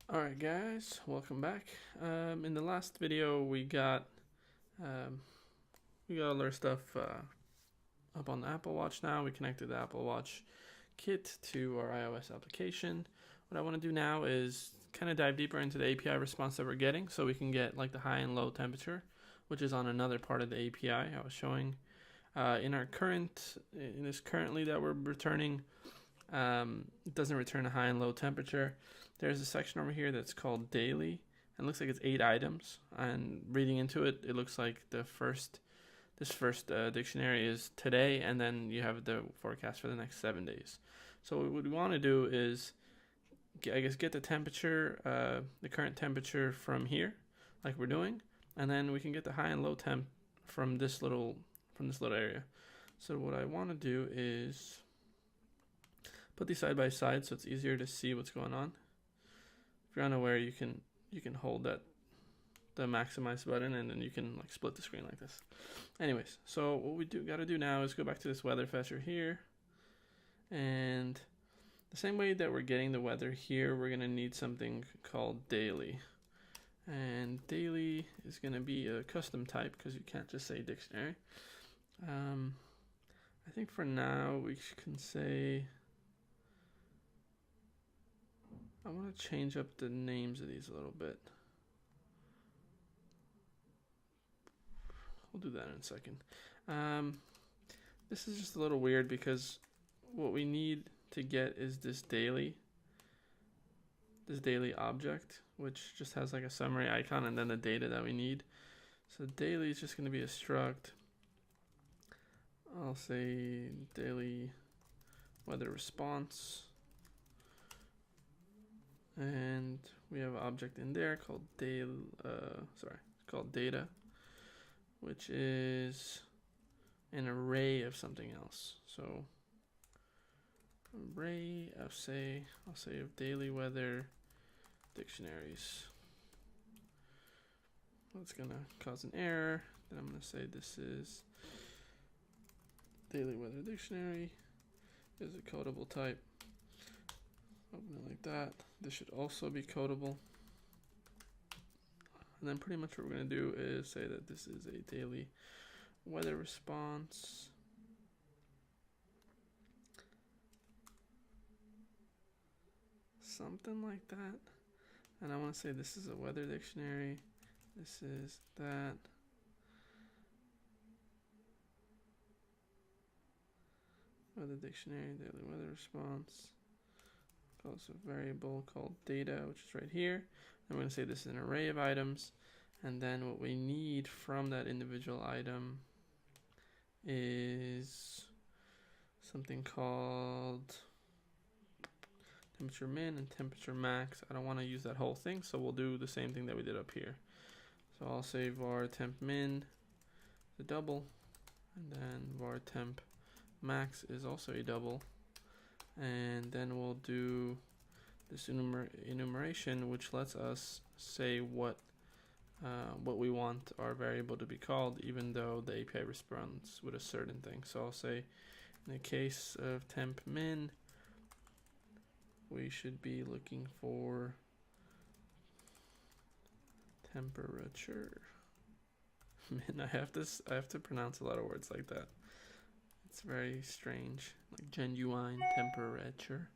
Alright guys, welcome back. In the last video we got all our stuff up on the Apple Watch now. We connected the Apple Watch kit to our iOS application. What I want to do now is kind of dive deeper into the API response that we're getting so we can get like the high and low temperature, which is on another part of the API I was showing. In this currently that we're returning, it doesn't return a high and low temperature. There's a section over here that's called daily, and it looks like it's 8 items. And reading into it, it looks like this first dictionary is today, and then you have the forecast for the next 7 days. So what we want to do is, get the temperature, the current temperature from here, like we're doing, and then we can get the high and low temp from this little area. So what I want to do is put these side by side so it's easier to see what's going on. If you're unaware, you can hold the maximize button, and then you can like split the screen like this. Anyways, so what we got to do now is go back to this weather fetcher here, and the same way that we're getting the weather here, we're gonna need something called daily, and daily is gonna be a custom type because you can't just say dictionary. I think for now we can say, I want to change up the names of these a little bit. We'll do that in a second. This is just a little weird because what we need to get is this daily object, which just has like a summary icon and then the data that we need. So daily is just going to be a struct. I'll say daily weather response, and we have an object in there called called data, which is an array of something else. So array of I'll say of daily weather dictionaries. That's gonna cause an error. Then I'm gonna say this is daily weather dictionary is a codable type. Open it like that. This should also be codable. And then pretty much what we're going to do is say that this is a daily weather response. Something like that. And I want to say this is a weather dictionary. This is that. Weather dictionary, daily weather response. Also a variable called data, which is right here. I'm going to say this is an array of items, and then what we need from that individual item is something called temperature min and temperature max. I don't want to use that whole thing, so we'll do the same thing that we did up here. So I'll say var temp min, the double, and then var temp max is also a double, and then we'll do this enumeration, which lets us say what we want our variable to be called, even though the API responds with a certain thing. So I'll say in the case of temp min, we should be looking for temperature min. I have to pronounce a lot of words like that. It's very strange, like genuine temperature.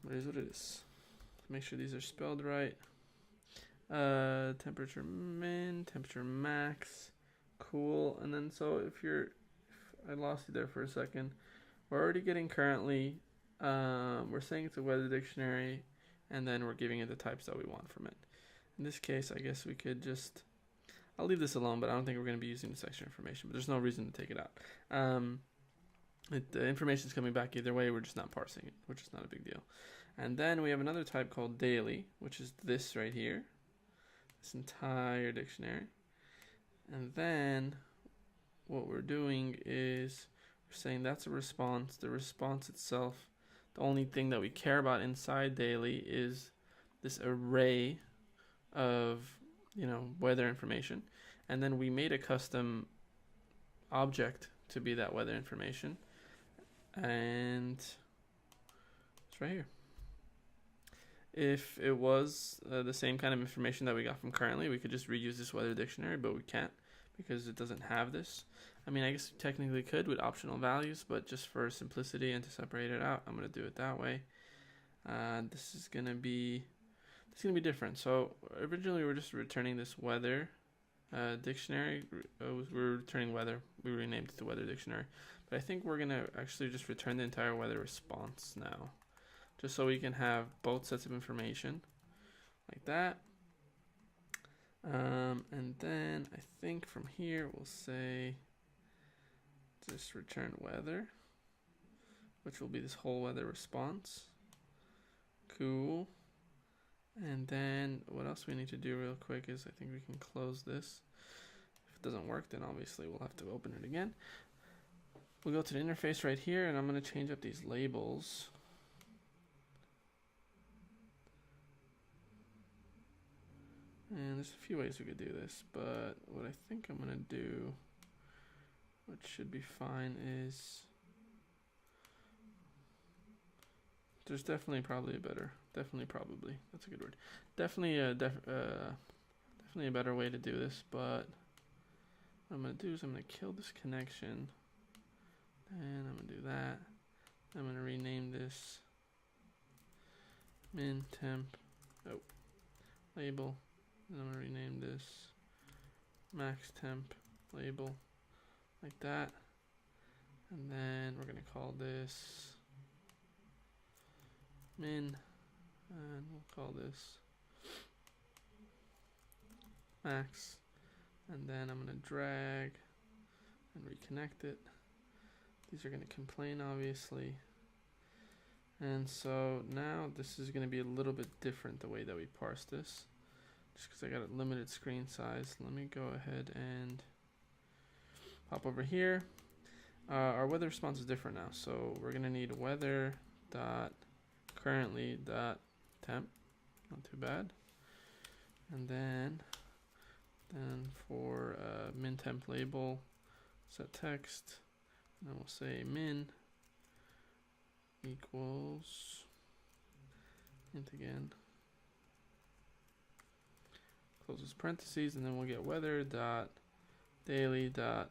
But it is what it is. Make sure these are spelled right. Temperature min, temperature max, cool. And then so if I lost you there for a second. We're already getting currently. We're saying it's a weather dictionary, and then we're giving it the types that we want from it. In this case, I guess we could just. I'll leave this alone, but I don't think we're going to be using this extra information. But there's no reason to take it out. The information is coming back either way. We're just not parsing it, which is not a big deal. And then we have another type called daily, which is this right here, this entire dictionary. And then what we're doing is we're saying that's a response. The response itself, the only thing that we care about inside daily is this array of weather information. And then we made a custom object to be that weather information, and it's right here. If it was the same kind of information that we got from currently, we could just reuse this weather dictionary, but we can't because it doesn't have this. I mean, I guess we technically could with optional values, but just for simplicity and to separate it out, I'm going to do it that way. This is going to be different. So originally we were just returning this weather dictionary. We were returning weather. We renamed it to weather dictionary. But I think we're going to actually just return the entire weather response now, just so we can have both sets of information like that. And then I think from here we'll say just return weather, which will be this whole weather response. Cool. And then what else we need to do real quick is I think we can close this. If it doesn't work, then obviously we'll have to open it again. We'll go to the interface right here, and I'm going to change up these labels. And there's a few ways we could do this, but what I think I'm going to do, what should be fine, is there's definitely that's a good word. Definitely a better way to do this, but what I'm going to do is I'm going to kill this connection, and I'm going to do that. I'm going to rename this min temp label, and I'm going to rename this max temp label like that, and then we're going to call this min, and we'll call this max, and then I'm going to drag and reconnect it. These are going to complain, obviously, and so now this is going to be a little bit different the way that we parse this, just because I got a limited screen size. Let me go ahead and pop over here. Our weather response is different now, so we're going to need weather dot currently dot temp, not too bad, and then for min temp label, set text, and then we'll say min equals int again, closes parentheses, and then we'll get weather dot daily dot.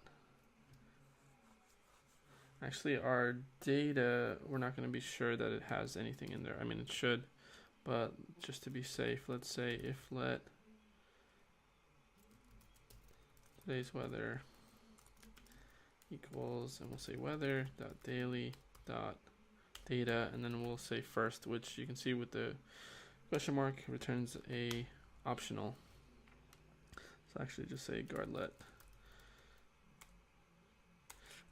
Actually, our data, we're not going to be sure that it has anything in there. I mean, it should, but just to be safe, let's say if let today's weather equals, and we'll say weather dot daily dot data, and then we'll say first, which you can see with the question mark returns a optional. So actually just say guardlet.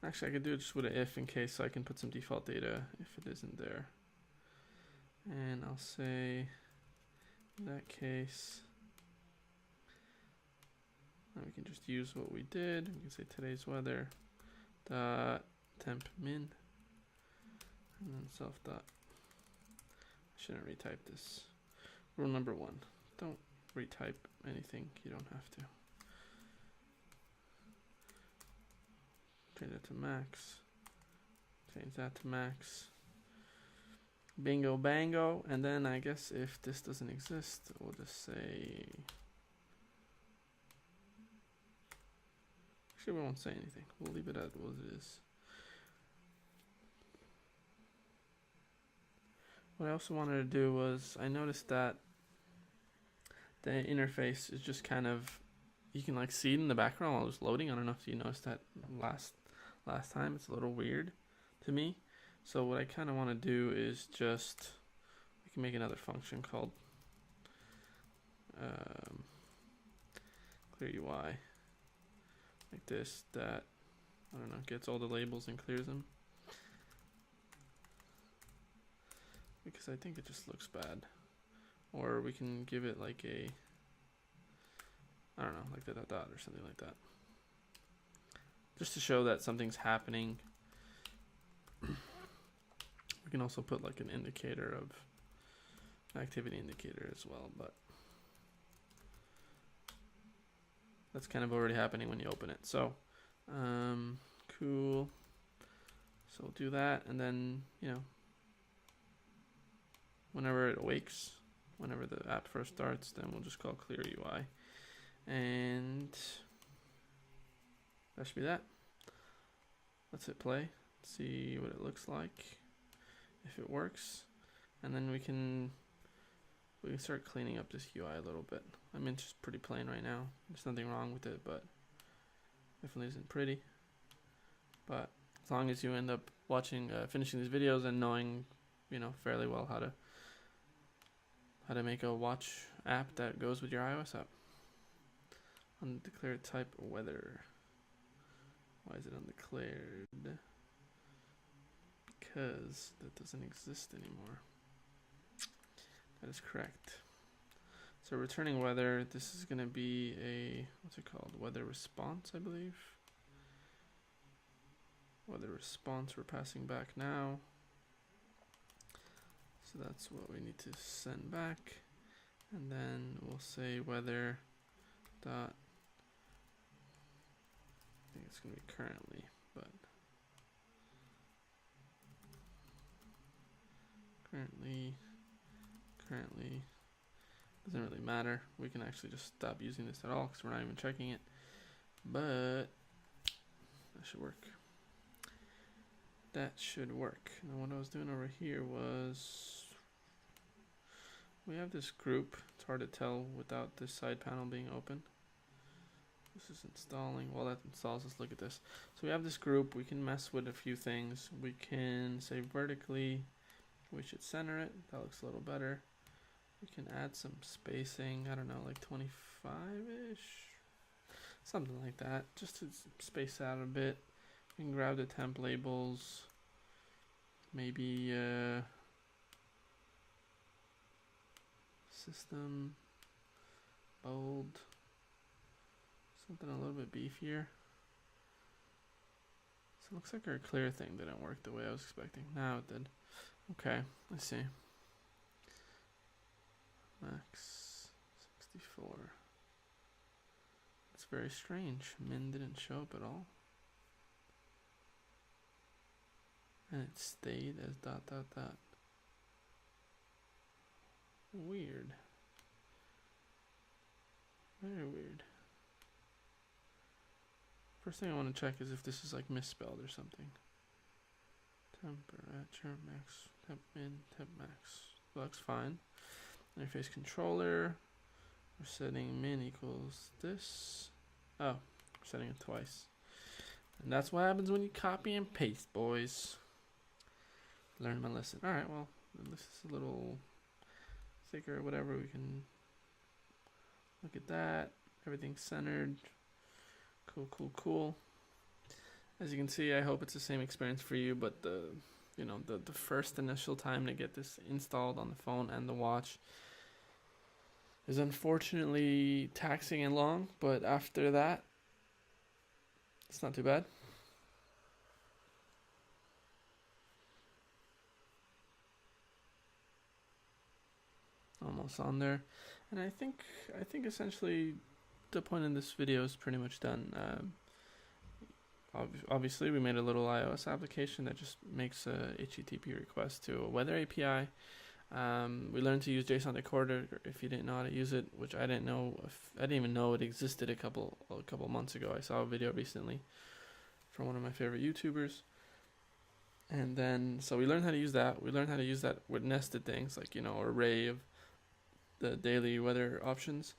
Actually, I could do it just with an if in case, so I can put some default data if it isn't there. And I'll say, in that case, we can just use what we did. We can say today's weather dot temp min, and then self dot. I shouldn't retype this. Rule number 1: don't retype anything you don't have to. Change that to max. Change that to max. Bingo bango. And then I guess if this doesn't exist, we'll just say. Actually, we won't say anything. We'll leave it at what it is. What I also wanted to do was, I noticed that the interface is just kind of, you can like see it in the background while it was loading. I don't know if you noticed that last time. It's a little weird to me. So what I kind of want to do is just, we can make another function called clear UI, like this, that, I don't know, gets all the labels and clears them, because I think it just looks bad. Or we can give it like a, I don't know, like the dot or something like that, just to show that something's happening. We can also put like an indicator of activity indicator as well, but that's kind of already happening when you open it. So cool. So we'll do that, and then, you know, whenever it awakes, whenever the app first starts, then we'll just call clear UI. And that should be that. Let's hit play, see what it looks like, if it works, and then we can start cleaning up this UI a little bit. I mean, it's just pretty plain right now. There's nothing wrong with it, but definitely isn't pretty. But as long as you end up watching, finishing these videos and knowing, fairly well how to make a watch app that goes with your iOS app. Undeclared type weather. Why is it undeclared? Because that doesn't exist anymore. That is correct. So returning weather, this is going to be a, what's it called? Weather response, I believe. Weather response we're passing back now. So that's what we need to send back. And then we'll say weather dot, I think it's going to be currently, but currently doesn't really matter. We can actually just stop using this at all because we're not even checking it, but that should work. That should work. Now what I was doing over here was, we have this group. It's hard to tell without this side panel being open. This is installing. While that installs, let's look at this. So we have this group. We can mess with a few things. We can say vertically, we should center it. That looks a little better. We can add some spacing. I don't know, like 25-ish, something like that, just to space out a bit. We can grab the temp labels. Maybe system bold. Something a little bit beefier. So it looks like our clear thing didn't work the way I was expecting. Now it did. Okay, let's see. Max 64. It's very strange. Min didn't show up at all. And it stayed as ... Weird. Very weird. First thing I want to check is if this is like misspelled or something. Temperature max, temp min, temp max. Looks fine. Interface controller. We're setting min equals this. Oh, we're setting it twice. And that's what happens when you copy and paste, boys. Learn my lesson. Alright, well, this is a little thicker, whatever. We can look at that. Everything's centered. Cool. As you can see, I hope it's the same experience for you, but the first initial time to get this installed on the phone and the watch is unfortunately taxing and long, but after that, it's not too bad. Almost on there. And I think essentially the point in this video is pretty much done. Obviously, we made a little iOS application that just makes a HTTP request to a weather API. We learned to use JSON Decoder if you didn't know how to use it, which I didn't know. I didn't even know it existed a couple months ago. I saw a video recently from one of my favorite YouTubers. And then, so we learned how to use that. We learned how to use that with nested things, like, array of the daily weather options.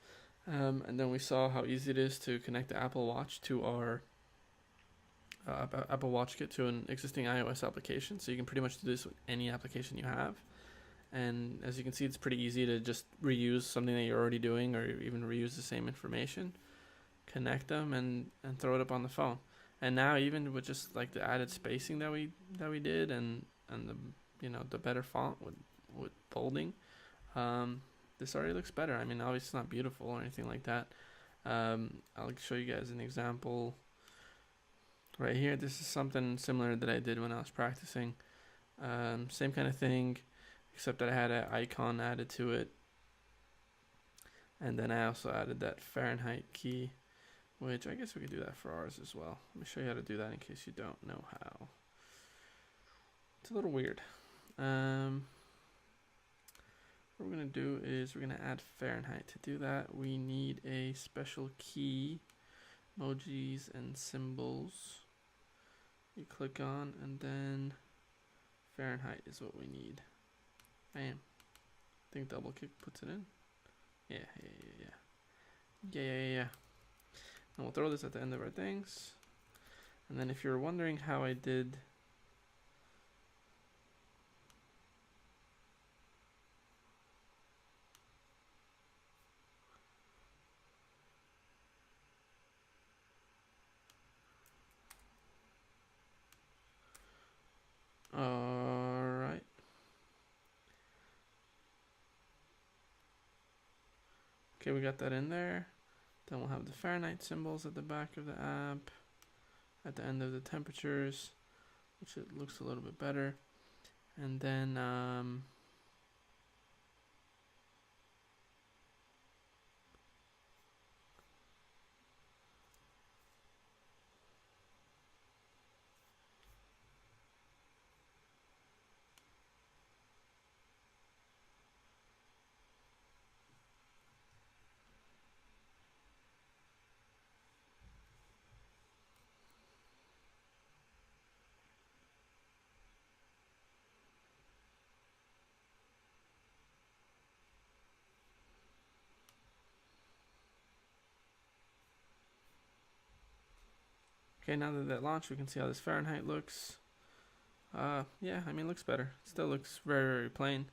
And then we saw how easy it is to connect the Apple Watch to our Apple Watch Kit to an existing iOS application. So you can pretty much do this with any application you have. And as you can see, it's pretty easy to just reuse something that you're already doing, or even reuse the same information, connect them, and throw it up on the phone. And now, even with just like the added spacing that we did, and the the better font with bolding, this already looks better. I mean, obviously it's not beautiful or anything like that. I'll show you guys an example right here. This is something similar that I did when I was practicing. Same kind of thing, except that I had an icon added to it, and then I also added that Fahrenheit key, which I guess we could do that for ours as well. Let me show you how to do that in case you don't know how. It's a little weird. what we're going to do is we're going to add Fahrenheit. To do that, we need a special key, emojis and symbols. You click on, and then Fahrenheit is what we need. Bam. I think double click puts it in. Yeah. And we'll throw this at the end of our things. And then if you're wondering how I did alright. Okay, we got that in there. Then we'll have the Fahrenheit symbols at the back of the app, at the end of the temperatures, which it looks a little bit better. And then okay, now that launched, we can see how this Fahrenheit looks. Yeah, I mean, it looks better. It still looks very, very plain.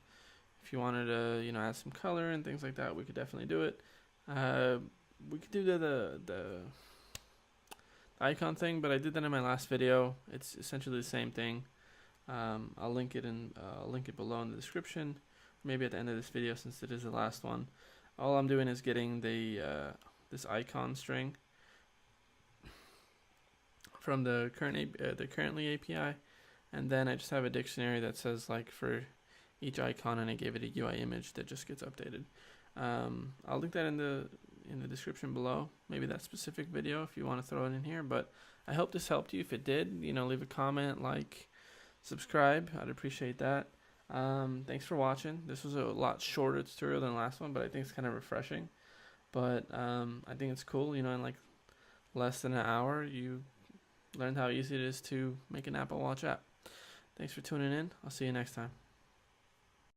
If you wanted to, you know, add some color and things like that, we could definitely do it. We could do the icon thing, but I did that in my last video. It's essentially the same thing. I'll link it below in the description, maybe at the end of this video since it is the last one. All I'm doing is getting the this icon string from the currently API, and then I just have a dictionary that says like for each icon, and I gave it a UI image that just gets updated. I'll link that in the description below, maybe that specific video if you want to throw it in here. But I hope this helped you. If it did, you know, leave a comment, like, subscribe. I'd appreciate that. Thanks for watching. This was a lot shorter tutorial than the last one, but I think it's kind of refreshing. But I think it's cool, you know, in like less than an hour you learned how easy it is to make an Apple Watch app. Thanks for tuning in. I'll see you next time.